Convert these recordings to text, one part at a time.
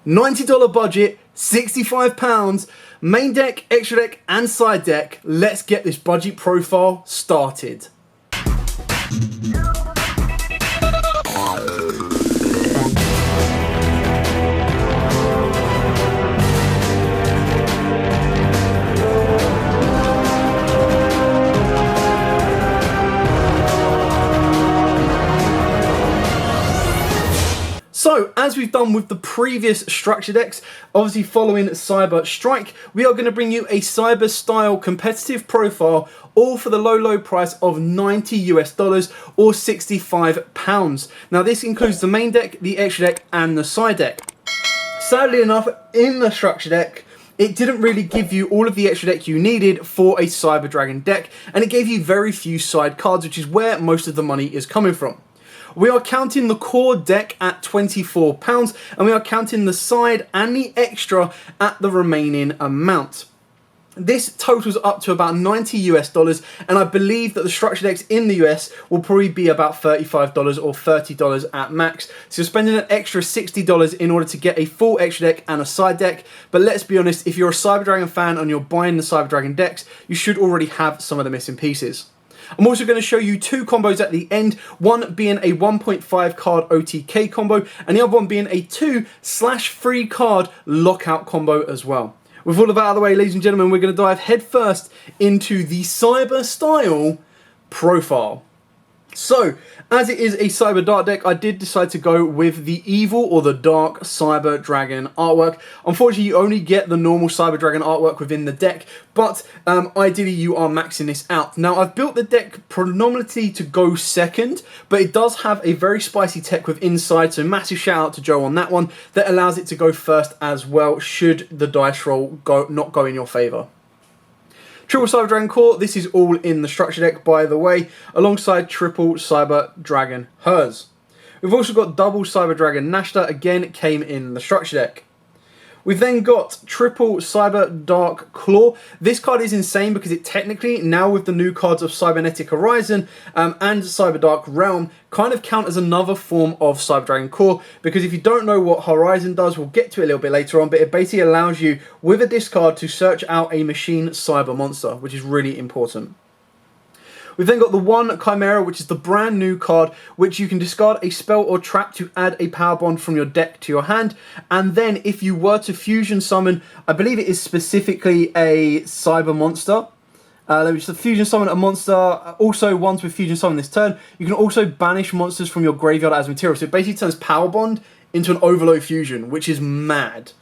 $90 budget, £65, main deck, extra deck and side deck. Let's get this budget profile started. So, as we've done with the previous structure decks, obviously following Cyber Strike, we are going to bring you a Cyber style competitive profile, all for the low price of $90 or £65. Now this includes the main deck, the extra deck and the side deck. Sadly enough, in the structure deck, it didn't really give you all of the extra deck you needed for a Cyber Dragon deck, and it gave you very few side cards, which is where most of the money is coming from. We are counting the core deck at £24, and we are counting the side and the extra at the remaining amount. This totals up to about $90 and I believe that the structure decks in the US will probably be about $35 or $30 at max. So you're spending an extra $60 in order to get a full extra deck and a side deck. But let's be honest, if you're a Cyber Dragon fan and you're buying the Cyber Dragon decks, you should already have some of the missing pieces. I'm also going to show you two combos at the end, one being a 1.5 card OTK combo and the other one being a 2/3 card lockout combo as well. With all of that out of the way, ladies and gentlemen, we're going to dive headfirst into the Cyber style profile. So, as it is a Cyber Dark deck, I did decide to go with the Evil or the Dark Cyber Dragon artwork. Unfortunately, you only get the normal Cyber Dragon artwork within the deck, but ideally you are maxing this out. Now, I've built the deck predominantly to go second, but it does have a very spicy tech with inside, so massive shout out to Joe on that one, that allows it to go first as well, should the dice roll not go in your favour. Triple Cyber Dragon Core, this is all in the structure deck by the way, alongside Triple Cyber Dragon Hers. We've also got Double Cyber Dragon Nashta, again it came in the structure deck. We've then got Triple Cyber Dark Claw. This card is insane because it technically, now with the new cards of Cybernetic Horizon and Cyber Dark Realm, kind of count as another form of Cyber Dragon Core, because if you don't know what Horizon does, we'll get to it a little bit later on, but it basically allows you, with a discard, to search out a machine cyber monster, which is really important. We've then got the one Chimera, which is the brand new card, which you can discard a spell or trap to add a power bond from your deck to your hand. And then if you were to fusion summon, I believe it is specifically a cyber monster. Let me just fusion summon a monster. Also, once with fusion summon this turn, you can also banish monsters from your graveyard as material. So it basically turns power bond into an overload fusion, which is mad.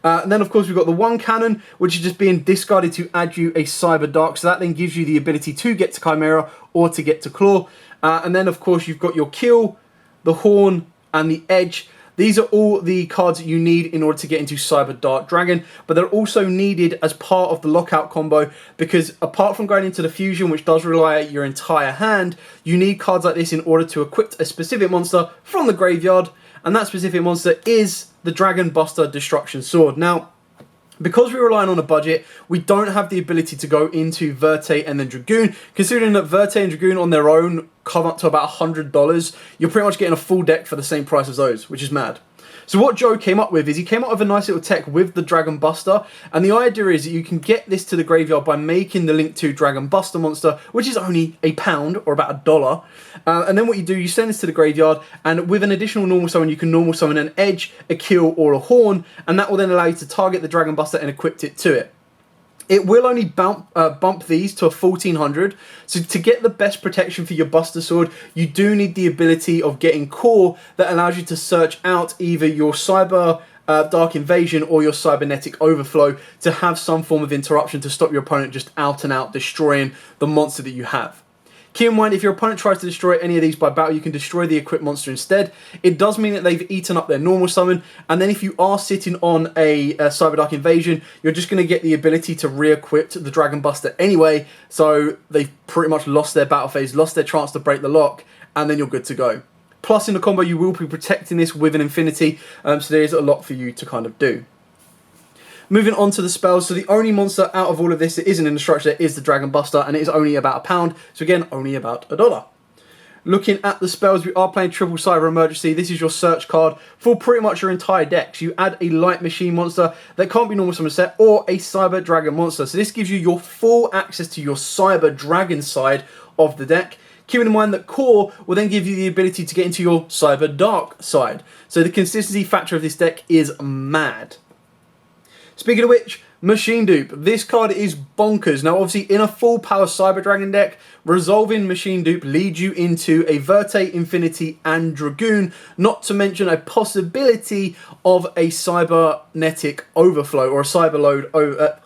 And then, of course, we've got the one cannon, which is just being discarded to add you a Cyber Dark. So that then gives you the ability to get to Chimera or to get to Claw. And then, of course, you've got your Kill, the Horn, and the Edge. These are all the cards that you need in order to get into Cyber Dark Dragon. But they're also needed as part of the Lockout combo, because apart from going into the Fusion, which does rely on your entire hand, you need cards like this in order to equip a specific monster from the graveyard. And that specific monster is the Dragon Buster Destruction Sword. Now, because we're relying on a budget, we don't have the ability to go into Verte and then Dragoon. Considering that Verte and Dragoon on their own come up to about $100, you're pretty much getting a full deck for the same price as those, which is mad. So what Joe came up with is he came up with a nice little tech with the Dragon Buster, and the idea is that you can get this to the graveyard by making the Link to Dragon Buster monster, which is only £1 or about $1. And then what you do, you send this to the graveyard, and with an additional normal summon, you can normal summon an Edge, a Kill, or a Horn, and that will then allow you to target the Dragon Buster and equip it to it. It will only bump these to a 1400, so to get the best protection for your Buster Sword, you do need the ability of getting Core that allows you to search out either your Cyber Dark Invasion or your Cybernetic Overflow to have some form of interruption to stop your opponent just out and out destroying the monster that you have. Keep in mind, if your opponent tries to destroy any of these by battle, you can destroy the equipped monster instead. It does mean that they've eaten up their normal summon, and then if you are sitting on a Cyber Dark Invasion, you're just going to get the ability to re-equip the Dragon Buster anyway, so they've pretty much lost their battle phase, lost their chance to break the lock, and then you're good to go. Plus, in the combo, you will be protecting this with an Infinity, so there is a lot for you to kind of do. Moving on to the spells, so the only monster out of all of this that isn't in the structure is the Dragon Buster, and it is only about £1, so again, only about $1. Looking at the spells, we are playing Triple Cyber Emergency. This is your search card for pretty much your entire deck. So you add a Light Machine monster that can't be normal summon set, or a Cyber Dragon monster. So this gives you your full access to your Cyber Dragon side of the deck. Keeping in mind that Core will then give you the ability to get into your Cyber Dark side. So the consistency factor of this deck is mad. Speaking of which, Machine Dupe. This card is bonkers. Now, obviously, in a full power Cyber Dragon deck, resolving Machine Dupe leads you into a Verte, Infinity, and Dragoon, not to mention a possibility of a Cybernetic Overflow, or a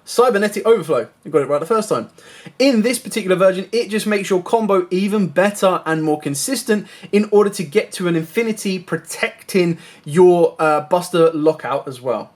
Cybernetic Overflow. I got it right the first time. In this particular version, it just makes your combo even better and more consistent in order to get to an Infinity, protecting your Buster Lockout as well.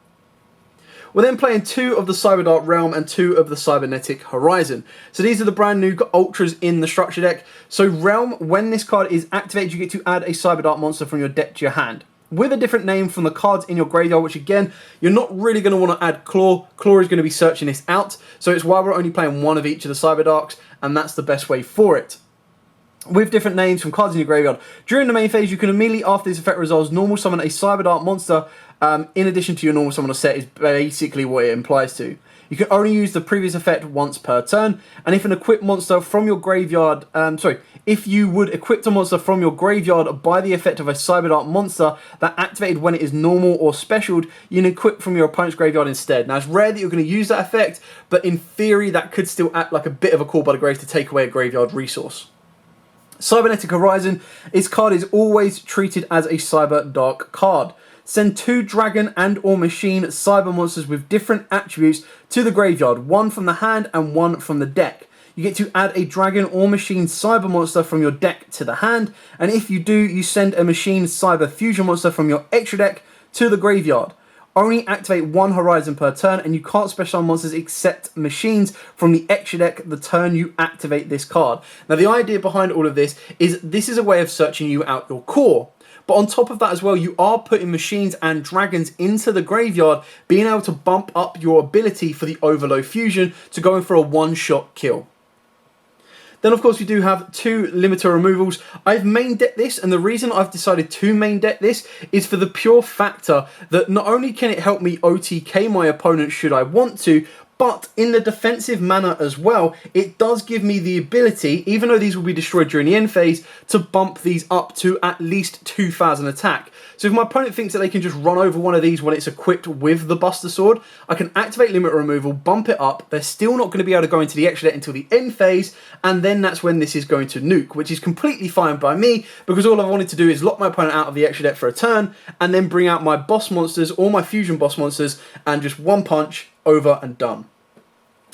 We're then playing 2 of the Cyber Dark Realm and 2 of the Cybernetic Horizon. So these are the brand new Ultras in the structure deck. So Realm, when this card is activated, you get to add a Cyber Dark monster from your deck to your hand, with a different name from the cards in your graveyard, which again, you're not really going to want to add Claw. Claw is going to be searching this out. So it's why we're only playing 1 of each of the Cyber Darks, and that's the best way for it. With different names from cards in your graveyard. During the main phase, you can immediately, after this effect resolves, normal summon a Cyber Dark monster in addition to your normal summoner set, is basically what it implies to. You can only use the previous effect once per turn, and if an equipped monster from your graveyard, if you would equip a monster from your graveyard by the effect of a Cyber Dark monster that activated when it is normal or specialed, you can equip from your opponent's graveyard instead. Now, it's rare that you're going to use that effect, but in theory, that could still act like a bit of a call by the grave to take away a graveyard resource. Cybernetic Horizon, its card is always treated as a Cyber Dark card. Send 2 Dragon and or Machine Cyber monsters with different attributes to the graveyard, 1 from the hand and 1 from the deck. You get to add a Dragon or Machine Cyber monster from your deck to the hand, and if you do, you send a Machine Cyber Fusion monster from your extra deck to the graveyard. Only activate 1 Horizon per turn, and you can't special summon monsters except machines from the extra deck the turn you activate this card. Now, the idea behind all of this is a way of searching you out your core. But on top of that as well, you are putting machines and dragons into the graveyard, being able to bump up your ability for the Overload Fusion to go in for a one-shot kill. Then, of course, we do have 2 limiter removals. I've main decked this, and the reason I've decided to main deck this is for the pure factor that not only can it help me OTK my opponent should I want to, but in the defensive manner as well, it does give me the ability, even though these will be destroyed during the end phase, to bump these up to at least 2,000 attack. So if my opponent thinks that they can just run over one of these when it's equipped with the Buster Sword, I can activate limit removal, bump it up. They're still not going to be able to go into the extra deck until the end phase, and then that's when this is going to nuke, which is completely fine by me, because all I wanted to do is lock my opponent out of the extra deck for a turn, and then bring out my boss monsters or my fusion boss monsters, and just one punch, over and done.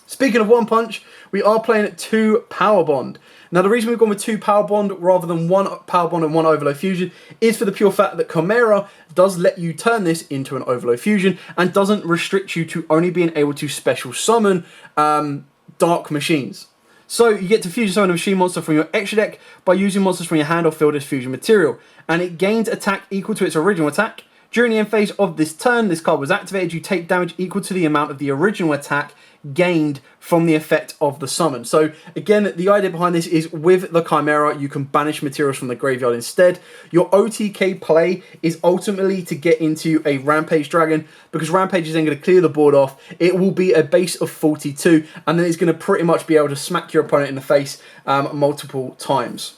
Speaking of one punch, we are playing 2 Power Bond. Now, the reason we've gone with 2 Power Bond rather than 1 Power Bond and 1 Overload Fusion is for the pure fact that Chimera does let you turn this into an Overload Fusion and doesn't restrict you to only being able to special summon Dark Machines. So you get to fusion summon a machine monster from your extra deck by using monsters from your hand or field as fusion material, and it gains attack equal to its original attack. During the end phase of this turn, this card was activated, you take damage equal to the amount of the original attack gained from the effect of the summon. So again, the idea behind this is with the Chimera, you can banish materials from the graveyard instead. Your OTK play is ultimately to get into a Rampage Dragon, because Rampage is then going to clear the board off. It will be a base of 42, and then it's going to pretty much be able to smack your opponent in the face multiple times.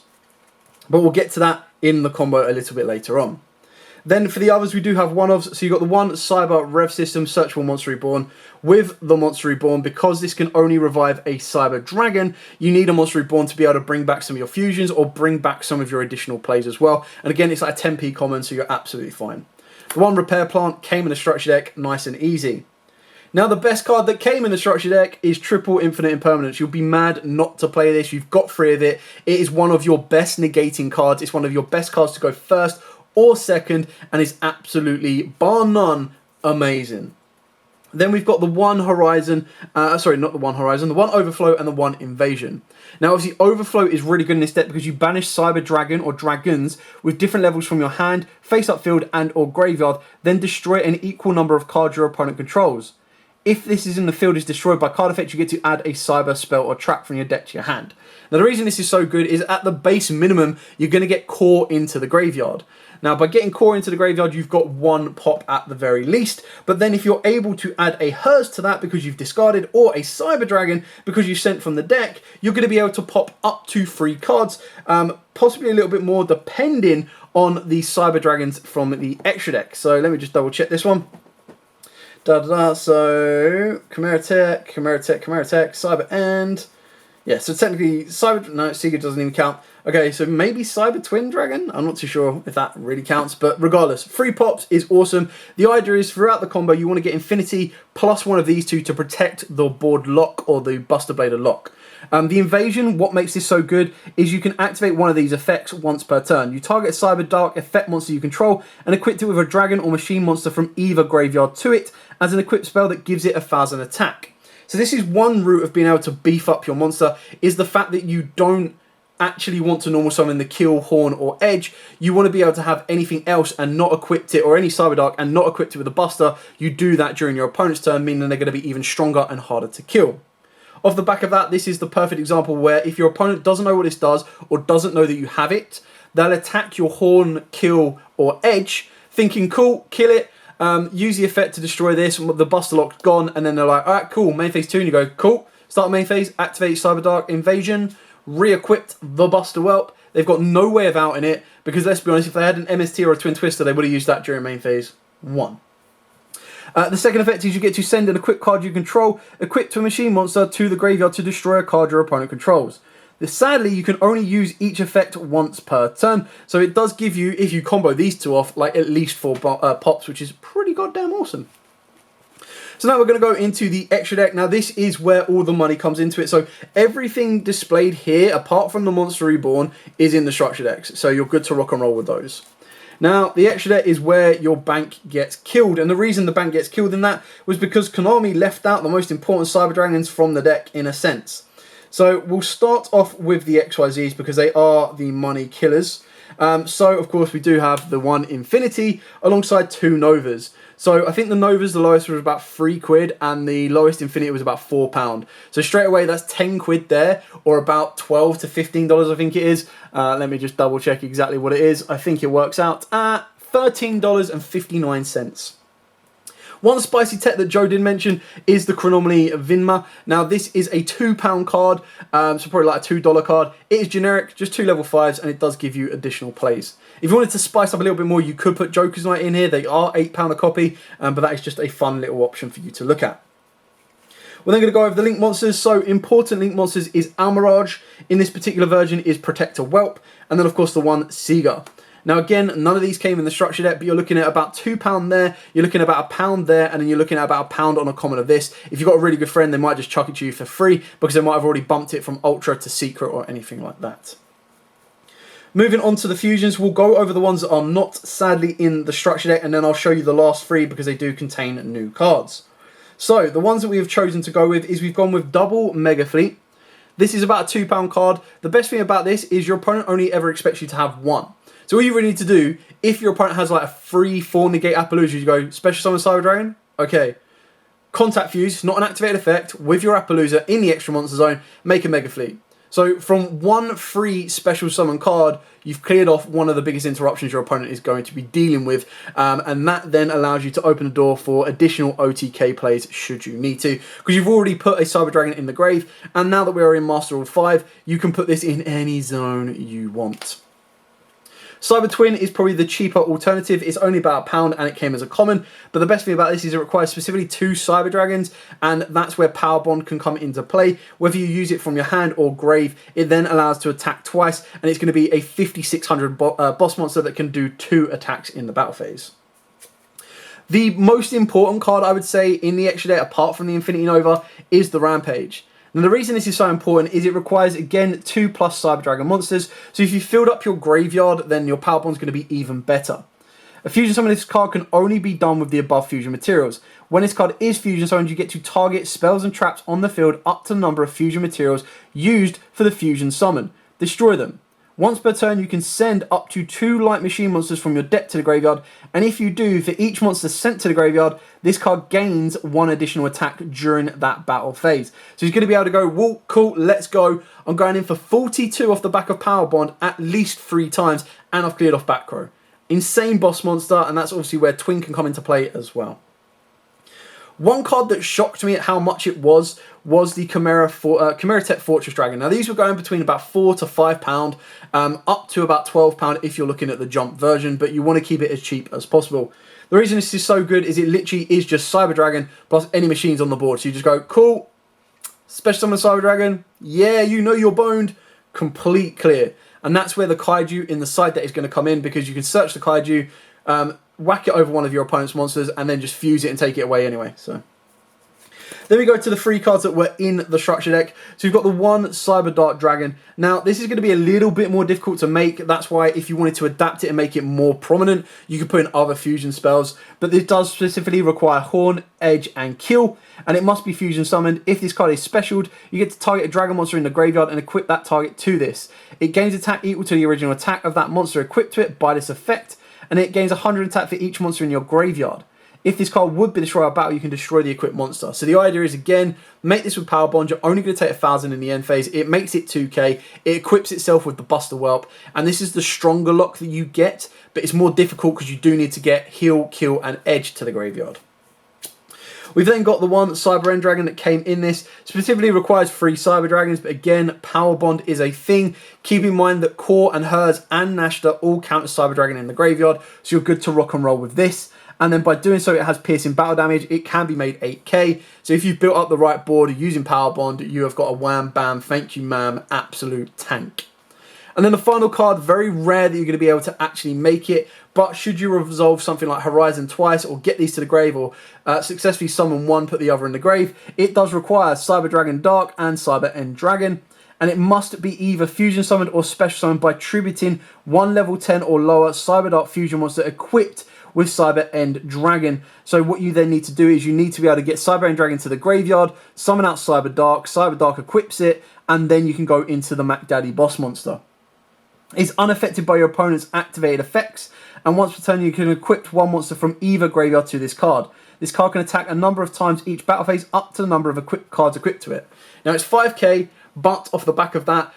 But we'll get to that in the combo a little bit later on. Then for the others, we do have one-offs. So you've got the 1 Cyber Rev System, Searchable Monster Reborn. With the Monster Reborn, because this can only revive a Cyber Dragon, you need a Monster Reborn to be able to bring back some of your fusions or bring back some of your additional plays as well. And again, it's like a 10p common, so you're absolutely fine. The 1 Repair Plant came in the structure deck, nice and easy. Now, the best card that came in the structure deck is Triple Infinite Impermanence. You'll be mad not to play this. You've got 3 of it. It is one of your best negating cards. It's one of your best cards to go first or second, and is absolutely, bar none, amazing. Then we've got the 1 Horizon, the 1 Overflow and the 1 Invasion. Now, obviously, Overflow is really good in this deck because you banish Cyber Dragon or Dragons with different levels from your hand, face-up field and or graveyard, then destroy an equal number of cards your opponent controls. if this is in the field is destroyed by card effect, you get to add a cyber spell or trap from your deck to your hand. Now the reason this is so good is at the base minimum, you're going to get core into the graveyard. Now by getting core into the graveyard, you've got 1 pop at the very least, but then if you're able to add a Hers to that because you've discarded, or a Cyber Dragon because you sent from the deck, you're going to be able to pop up to 3 cards, possibly a little bit more depending on the Cyber Dragons from the extra deck. So let me just double check this one. So Chimera Tech, Cyber End. Yeah, so technically Cyber, no, Seeger doesn't even count. Okay, so maybe Cyber Twin Dragon? I'm not too sure if that really counts, but regardless, 3 pops is awesome. The idea is throughout the combo, you want to get Infinity plus one of these two to protect the board lock or the Buster Blader lock. The Invasion, what makes this so good is you can activate one of these effects once per turn. You target a Cyber Dark effect monster you control and equip it with a dragon or machine monster from either graveyard to it as an equipped spell that gives it 1,000 attack. So this is one route of being able to beef up your monster, is the fact that you don't actually want to normal summon the Kill, Horn or Edge. You want to be able to have anything else and not equipped it, or any Cyber Dark and not equipped it with a Buster. You do that during your opponent's turn, meaning they're going to be even stronger and harder to kill. Off the back of that, this is the perfect example where if your opponent doesn't know what this does or doesn't know that you have it, they'll attack your Horn, Kill or Edge thinking, cool, kill it, use the effect to destroy this, the Buster Lock's gone, and then they're like, alright, cool, main phase 2, and you go, cool, start main phase, activate Cyber Dark Invasion, re-equipped the Buster Whelp. They've got no way of outing it, because let's be honest, if they had an MST or a Twin Twister, they would have used that during main phase 1. The second effect is you get to send an equipped card you control, equipped to a machine monster, to the graveyard to destroy a card your opponent controls. Sadly, you can only use each effect once per turn, so it does give you, if you combo these two off, like at least 4 pops, which is pretty goddamn awesome. So now we're going to go into the extra deck. Now this is where all the money comes into it. So everything displayed here, apart from the Monster Reborn, is in the structure decks. So you're good to rock and roll with those. Now, the extra deck is where your bank gets killed. And the reason the bank gets killed in that was because Konami left out the most important Cyber Dragons from the deck, in a sense. So we'll start off with the XYZs because they are the money killers. So, of course, we do have the one Infinity alongside 2 Novas. So I think the Novas, the lowest was about £3 and the lowest Infinity was about £4. So straight away, that's 10 quid there, or about $12 to $15, I think it is. Let me just double check exactly what it is. I think it works out at $13.59. One spicy tech that Joe did mention is the Chronomaly Vinma. Now this is a £2 card, so probably like a $2 card. It is generic, just 2 level 5s, and it does give you additional plays. If you wanted to spice up a little bit more, you could put Joker's Knight in here. They are £8 a copy, but that is just a fun little option for you to look at. We're then going to go over the Link monsters. So important Link monsters is Almirage. In this particular version is Protector Whelp, and then of course the one Seeger. Now again, none of these came in the structure deck, but you're looking at about £2 there, you're looking at about £1 there, and then you're looking at about £1 on a common of this. If you've got a really good friend, they might just chuck it to you for free, because they might have already bumped it from Ultra to Secret or anything like that. Moving on to the fusions, we'll go over the ones that are not, sadly, in the structure deck, and then I'll show you the last 3 because they do contain new cards. So, the ones that we have chosen to go with is we've gone with double Mega Fleet. This is about a £2 card. The best thing about this is your opponent only ever expects you to have 1. So all you really need to do, if your opponent has like a 3/4 negate Appaloosa, you go, Special Summon Cyber Dragon? Okay. Contact Fuse, not an activated effect, with your Appaloosa in the extra monster zone, make a Mega Fleet. So from 1 free Special Summon card, you've cleared off one of the biggest interruptions your opponent is going to be dealing with, and that then allows you to open the door for additional OTK plays should you need to, because you've already put a Cyber Dragon in the grave, and now that we are in Master Rule 5, you can put this in any zone you want. Cyber Twin is probably the cheaper alternative. It's only about £1 and it came as a common. But the best thing about this is it requires specifically 2 Cyber Dragons, and that's where Power Bond can come into play. Whether you use it from your hand or grave, it then allows to attack twice, and it's going to be a 5600 boss monster that can do 2 attacks in the battle phase. The most important card, I would say, in the extra deck, apart from the Infinity Nova, is the Rampage. Now the reason this is so important is it requires, again, 2+ Cyber Dragon monsters, so if you filled up your graveyard, then your Power Bond's going to be even better. A fusion summon of this card can only be done with the above fusion materials. When this card is fusion summoned, you get to target spells and traps on the field up to the number of fusion materials used for the fusion summon. Destroy them. Once per turn, you can send up to 2 light machine monsters from your deck to the graveyard, and if you do, for each monster sent to the graveyard, this card gains 1 additional attack during that battle phase. So he's going to be able to go, well, cool, let's go. I'm going in for 42 off the back of Power Bond at least 3 times, and I've cleared off back row. Insane boss monster, and that's obviously where Twin can come into play as well. One card that shocked me at how much it was the Chimera Tech Fortress Dragon. Now these were going between about £4 to £5, up to about £12 if you're looking at the jump version, but you want to keep it as cheap as possible. The reason this is so good is it literally is just Cyber Dragon plus any machines on the board. So you just go, cool, special summon Cyber Dragon, yeah, you know you're boned, complete clear. And that's where the Kaiju in the side deck is going to come in, because you can search the Kaiju, whack it over one of your opponent's monsters, and then just fuse it and take it away anyway. So then we go to the 3 cards that were in the structure deck. So you've got the 1 Cyber Dark Dragon. Now this is going to be a little bit more difficult to make. That's why if you wanted to adapt it and make it more prominent, you could put in other fusion spells. But this does specifically require Horn, Edge, and Kill, and it must be fusion summoned. If this card is specialed, you get to target a dragon monster in the graveyard and equip that target to this. It gains attack equal to the original attack of that monster equipped to it by this effect, and it gains 100 attack for each monster in your graveyard. If this card would be destroyed by battle, you can destroy the equipped monster. So the idea is, again, make this with Power Bond. You're only going to take 1,000 in the end phase. It makes it 2k. It equips itself with the Buster Whelp. And this is the stronger lock that you get, but it's more difficult because you do need to get Heal, Kill, and Edge to the graveyard. We've then got the 1 Cyber End Dragon that came in this. Specifically requires 3 Cyber Dragons, but again, Power Bond is a thing. Keep in mind that Core and Hers and Nashta all count as Cyber Dragon in the graveyard, so you're good to rock and roll with this. And then by doing so, it has piercing battle damage. It can be made 8k. So if you've built up the right board using Power Bond, you have got a wham, bam, thank you, ma'am, absolute tank. And then the final card, very rare that you're going to be able to actually make it, but should you resolve something like Horizon twice, or get these to the grave, or successfully summon one, put the other in the grave, it does require Cyber Dragon Dark and Cyber End Dragon. And it must be either fusion summoned or special summoned by tributing 1 level 10 or lower Cyber Dark fusion monster equipped with Cyber End Dragon. So what you then need to do is you need to be able to get Cyber End Dragon to the graveyard, summon out Cyber Dark equips it, and then you can go into the Mac Daddy boss monster. It's unaffected by your opponent's activated effects, and once per turn you can equip 1 monster from either graveyard to this card. This card can attack a number of times each battle phase up to the number of cards equipped to it. Now it's 5k, but off the back of that,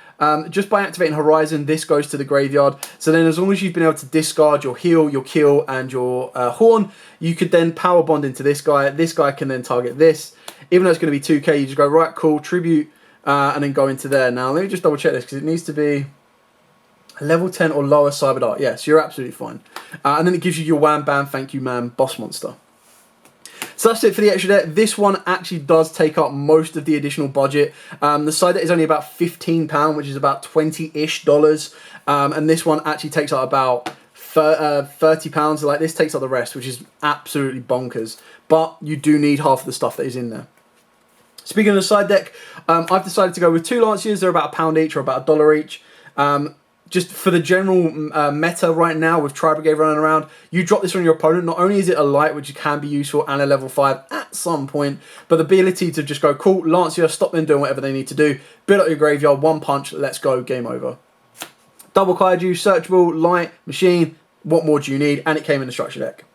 just by activating Horizon, this goes to the graveyard. So then as long as you've been able to discard your Heal, your Kill, and your Horn, you could then Power Bond into this guy. This guy can then target this. Even though it's going to be 2k, you just go, right, cool, Tribute, and then go into there. Now let me just double check this, because it needs to be level 10 or lower Cyber Dark. Yes, you're absolutely fine. And then it gives you your wham, bam, thank you, ma'am, boss monster. So that's it for the extra deck. This one actually does take up most of the additional budget. The side deck is only about £15, which is about $20-ish. And this one actually takes up about £30. Like, this takes up the rest, which is absolutely bonkers. But you do need half of the stuff that is in there. Speaking of the side deck, I've decided to go with 2 Lanciers. They're about £1 each or about $1 each. Just for the general meta right now with Tri-Brigade running around, you drop this on your opponent. Not only is it a light, which can be useful, and a level 5 at some point, but the ability to just go, cool, Lancia, stop them doing whatever they need to do, build up your graveyard, 1 punch, let's go, game over. Double Kaiju, searchable, light, machine, what more do you need? And it came in the structure deck.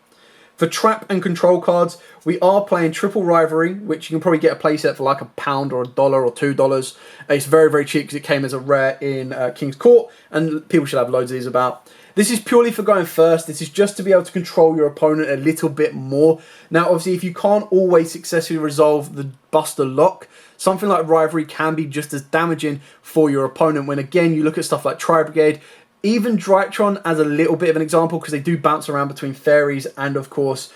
For trap and control cards, we are playing Triple Rivalry, which you can probably get a playset for like £1 or $1 or $2. It's very, very cheap because it came as a rare in King's Court, and people should have loads of these about. This is purely for going first. This is just to be able to control your opponent a little bit more. Now, obviously, if you can't always successfully resolve the Buster Lock, something like Rivalry can be just as damaging for your opponent when, again, you look at stuff like Tri-Brigade. Even Drytron as a little bit of an example, because they do bounce around between fairies and, of course,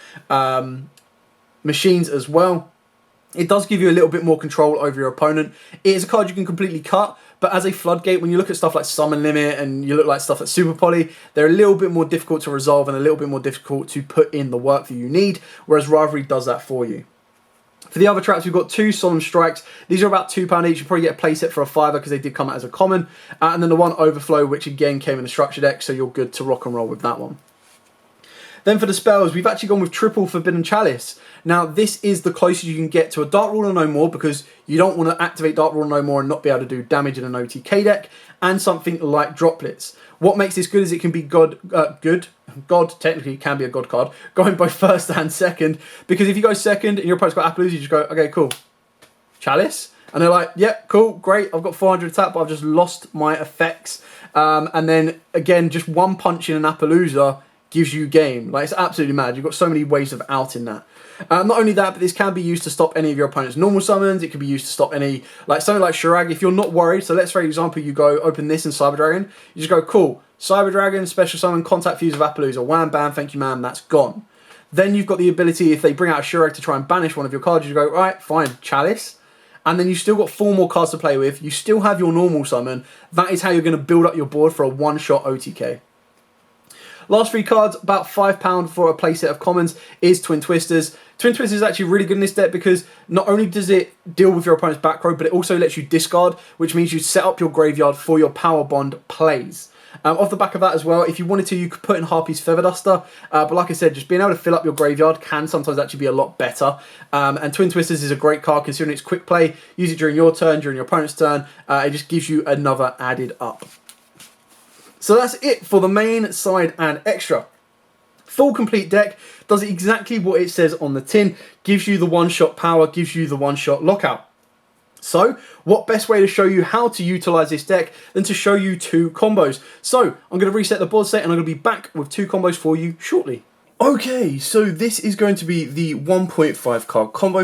machines as well. It does give you a little bit more control over your opponent. It is a card you can completely cut, but as a floodgate, when you look at stuff like Summon Limit and you look like stuff like Super Poly, they're a little bit more difficult to resolve and a little bit more difficult to put in the work that you need, whereas Rivalry does that for you. For the other traps, we've got 2 Solemn Strikes. These are about £2 each. You probably get a playset for a £5 because they did come out as a common. And then the 1 Overflow, which again came in the structure deck, so you're good to rock and roll with that one. Then for the spells, we've actually gone with triple Forbidden Chalice. Now, this is the closest you can get to a Dark Ruler No More, because you don't want to activate Dark Ruler No More and not be able to do damage in an OTK deck, and something like Droplets. What makes this good is it can be God, technically can be a God card, going both first and second, because if you go second and your opponent's got Appaloosa, you just go, okay, cool, Chalice. And they're like, yeah, cool, great, I've got 400 attack, but I've just lost my effects. And then, again, just one punch in an Appaloosa gives you game. Like, it's absolutely mad. You've got so many ways of outing that. Not only that, but this can be used to stop any of your opponent's normal summons. It can be used to stop any, like something like Shirag, if you're not worried. So let's, for example, you go open this in Cyber Dragon. You just go, cool, Cyber Dragon, special summon, contact fuse of Appaloosa. Wham, bam, thank you, ma'am, that's gone. Then you've got the ability, if they bring out a Shirag to try and banish one of your cards, you go, right, fine, Chalice. And then you've still got 4 more cards to play with. You still have your normal summon. That is how you're going to build up your board for a one-shot OTK. Last 3 cards, about £5 for a playset of commons, is Twin Twisters. Twin Twisters is actually really good in this deck because not only does it deal with your opponent's back row, but it also lets you discard, which means you set up your graveyard for your Power Bond plays. Off the back of that as well, if you wanted to, you could put in Harpy's Feather Duster. But like I said, just being able to fill up your graveyard can sometimes actually be a lot better. And Twin Twisters is a great card considering it's quick play. Use it during your turn, during your opponent's turn. It just gives you another added up. So that's it for the main, side, and extra. Full complete deck, does exactly what it says on the tin. Gives you the one-shot power, gives you the one-shot lockout. So, what best way to show you how to utilize this deck than to show you 2 combos? So, I'm going to reset the board set and I'm going to be back with 2 combos for you shortly. Okay, so this is going to be the 1.5 card combo,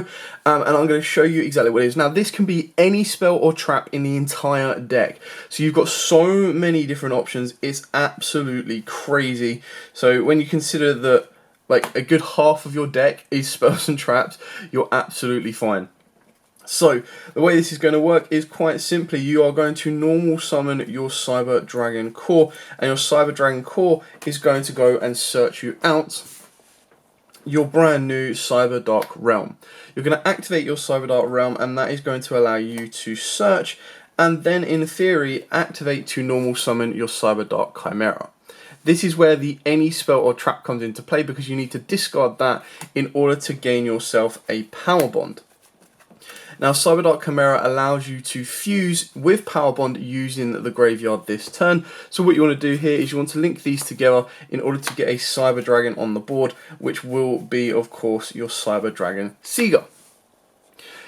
and I'm going to show you exactly what it is. Now, this can be any spell or trap in the entire deck. So you've got so many different options, it's absolutely crazy. So when you consider that like a good half of your deck is spells and traps, you're absolutely fine. So, the way this is going to work is quite simply, you are going to normal summon your Cyber Dragon Core, and your Cyber Dragon Core is going to go and search you out your brand new Cyber Dark Realm. You're going to activate your Cyber Dark Realm, and that is going to allow you to search, and then in theory, activate to normal summon your Cyber Dark Chimera. This is where the any spell or trap comes into play, because you need to discard that in order to gain yourself a Power Bond. Now, Cyber Dark Chimera allows you to fuse with Power Bond using the graveyard this turn. So what you want to do here is you want to link these together in order to get a Cyber Dragon on the board, which will be, of course, your Cyber Dragon Seeger.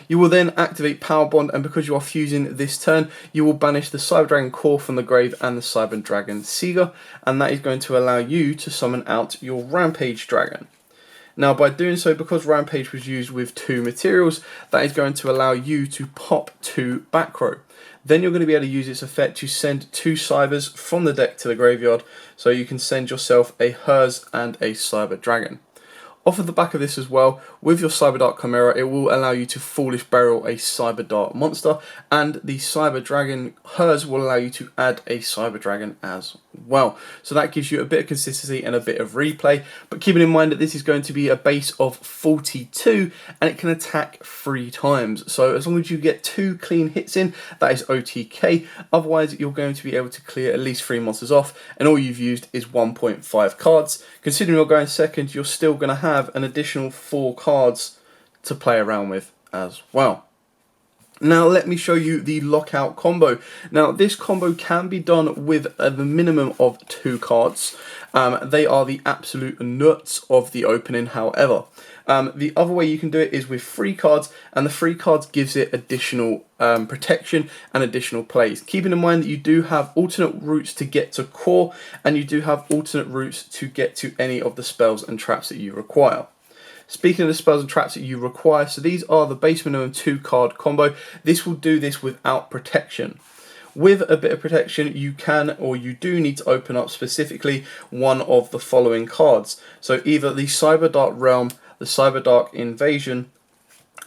You will then activate Power Bond, and because you are fusing this turn, you will banish the Cyber Dragon Core from the grave and the Cyber Dragon Seeger, and that is going to allow you to summon out your Rampage Dragon. Now, by doing so, because Rampage was used with 2 materials, that is going to allow you to pop 2 back row. Then you're going to be able to use its effect to send 2 Cybers from the deck to the graveyard, so you can send yourself a Hers and a Cyber Dragon. Off of the back of this as well, with your Cyber Dark Chimera, it will allow you to Foolish Barrel a Cyber Dark monster, and the Cyber Dragon Hers will allow you to add a Cyber Dragon as well. So that gives you a bit of consistency and a bit of replay, but keeping in mind that this is going to be a base of 42, and it can attack 3 times. So as long as you get 2 clean hits in, that is OTK. Otherwise, you're going to be able to clear at least 3 monsters off, and all you've used is 1.5 cards. Considering you're going second, you're still going to have an additional 4 cards to play around with as well. Now let me show you the lockout combo. Now this combo can be done with the minimum of 2 cards. They are the absolute nuts of the opening, however. The other way you can do it is with 3 cards, and the 3 cards gives it additional protection and additional plays. Keeping in mind that you do have alternate routes to get to core, and you do have alternate routes to get to any of the spells and traps that you require. Speaking of the spells and traps that you require, so these are the base minimum 2 card combo. This will do this without protection. With a bit of protection, you can or you do need to open up specifically one of the following cards. So either the Cyber Dark Realm, the Cyber Dark Invasion,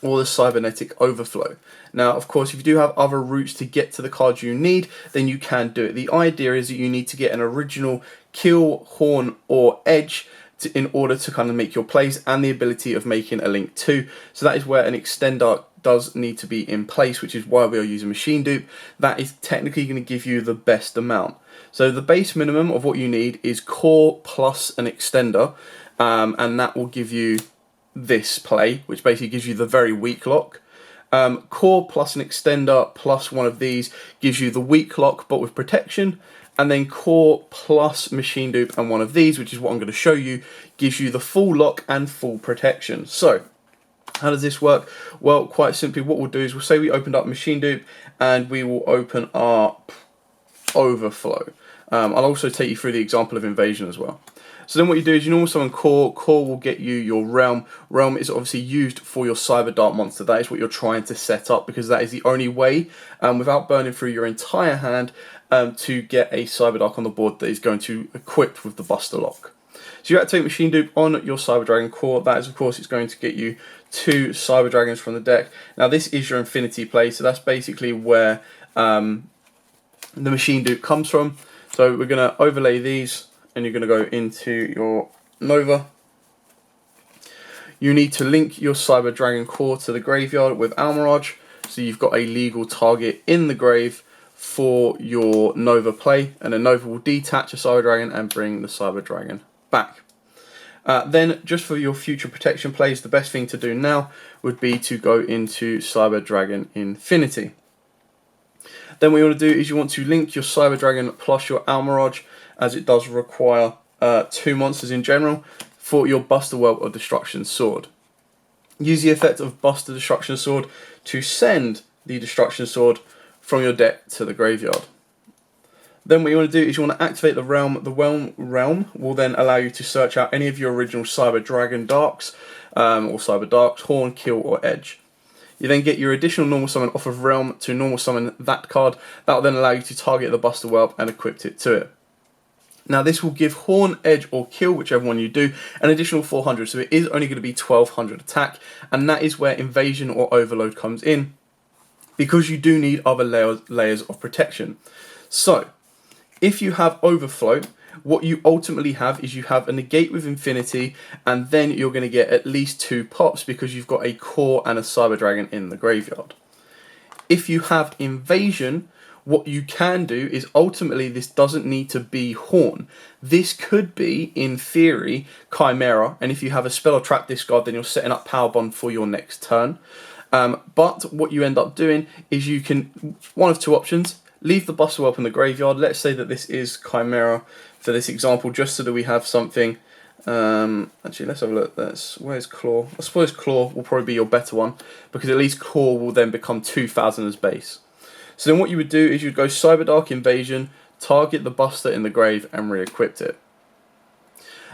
or the Cybernetic Overflow. Now, of course, if you do have other routes to get to the cards you need, then you can do it. The idea is that you need to get an original kill, horn, or edge in order to kind of make your plays, and the ability of making a link too. So that is where an extender does need to be in place, which is why we are using Machine Dupe. That is technically going to give you the best amount. So the base minimum of what you need is core plus an extender. and that will give you this play, which basically gives you the very weak lock. Core plus an extender plus one of these gives you the weak lock but with protection, and then core plus machine dupe and one of these, which is what I'm going to show you, gives you the full lock and full protection. So how does this work? Well, quite simply what we'll do is we'll say we opened up machine dupe and we will open up overflow. I'll also take you through the example of invasion as well. So then what you do is you normal summon core. Core will get you your realm. Realm is obviously used for your cyber dark monster. That is what you're trying to set up, because that is the only way, without burning through your entire hand, to get a cyber dark on the board that is going to equip with the buster lock. So you activate machine dupe on your cyber dragon core. That is, of course, it's going to get you 2 cyber dragons from the deck. Now this is your infinity play, so that's basically where the machine dupe comes from. So we're going to overlay these, and you're going to go into your Nova. You need to link your cyber dragon core to the graveyard with Almirage, so you've got a legal target in the grave for your Nova play, and then Nova will detach a cyber dragon and bring the cyber dragon back. Then, just for your future protection plays, the best thing to do now would be to go into Cyber Dragon Infinity. Then what you want to do is you want to link your Cyber Dragon plus your Almirage, as it does require 2 monsters in general, for your Buster Whelp or Destruction Sword. Use the effect of Buster Destruction Sword to send the Destruction Sword from your deck to the graveyard. Then what you want to do is you want to activate the realm. The realm will then allow you to search out any of your original Cyber Dragon Darks, or Cyber Darks, Horn, Kill, or Edge. You then get your additional normal summon off of realm to normal summon that card. That will then allow you to target the Buster Whelp and equip it to it. Now this will give Horn, Edge, or Kill, whichever one you do, an additional 400, so it is only going to be 1200 attack, and that is where Invasion or Overload comes in, because you do need other layers of protection. So, if you have Overflow, what you ultimately have is you have a negate with Infinity, and then you're going to get at least 2 pops because you've got a core and a Cyber Dragon in the graveyard. If you have Invasion, what you can do is ultimately this doesn't need to be Horn. This could be, in theory, Chimera, and if you have a spell or trap discard, then you're setting up Power Bond for your next turn. But what you end up doing is you can, one of 2 options, leave the Buster Whelp in the graveyard. Let's say that this is Chimera for this example, just so that we have something. Actually, let's have a look. Where's Claw? I suppose Claw will probably be your better one, because at least Core will then become 2000 as base. So then what you would do is you'd go Cyber Dark Invasion, target the Buster in the grave, and re-equip it.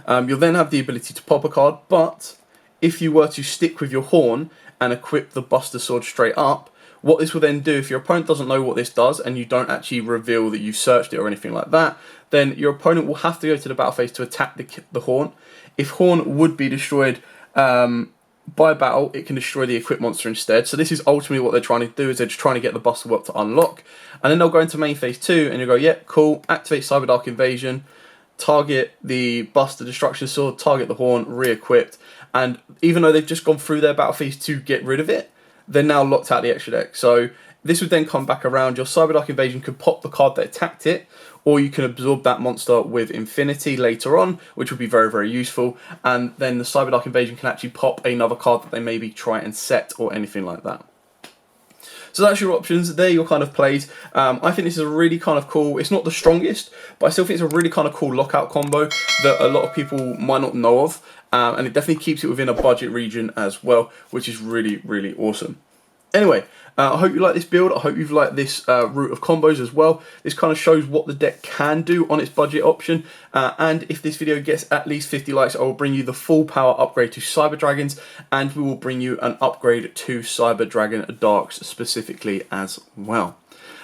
You'll then have the ability to pop a card, but if you were to stick with your Horn and equip the Buster Sword straight up, what this will then do, if your opponent doesn't know what this does and you don't actually reveal that you searched it or anything like that, then your opponent will have to go to the battle phase to attack the Horn. If Horn would be destroyed by battle, it can destroy the equipped monster instead. So this is ultimately what they're trying to do, is they're just trying to get the Buster Whelp to unlock. And then they'll go into main phase 2 and you'll go, yeah, cool, activate Cyber Dark Invasion, target the Buster Destruction Sword, target the Horn, re-equipped. And even though they've just gone through their battle phase to get rid of it, they're now locked out the extra deck. So this would then come back around. Your Cyber Dark Invasion could pop the card that attacked it, or you can absorb that monster with Infinity later on, which would be very, very useful. And then the Cyber Dark Invasion can actually pop another card that they maybe try and set or anything like that. So that's your options. They're your kind of plays. I think this is a really kind of cool, it's not the strongest, but I still think it's a really kind of cool lockout combo that a lot of people might not know of. And it definitely keeps it within a budget region as well, which is really, really awesome. Anyway, I hope you like this build. I hope you've liked this route of combos as well. This kind of shows what the deck can do on its budget option. And if this video gets at least 50 likes, I will bring you the full power upgrade to Cyber Dragons, and we will bring you an upgrade to Cyber Dragon Darks specifically as well.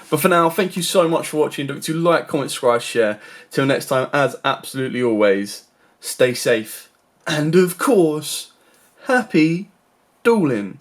But for now, thank you so much for watching. Don't forget to like, comment, subscribe, share. Till next time, as absolutely always, stay safe. And of course, happy dueling.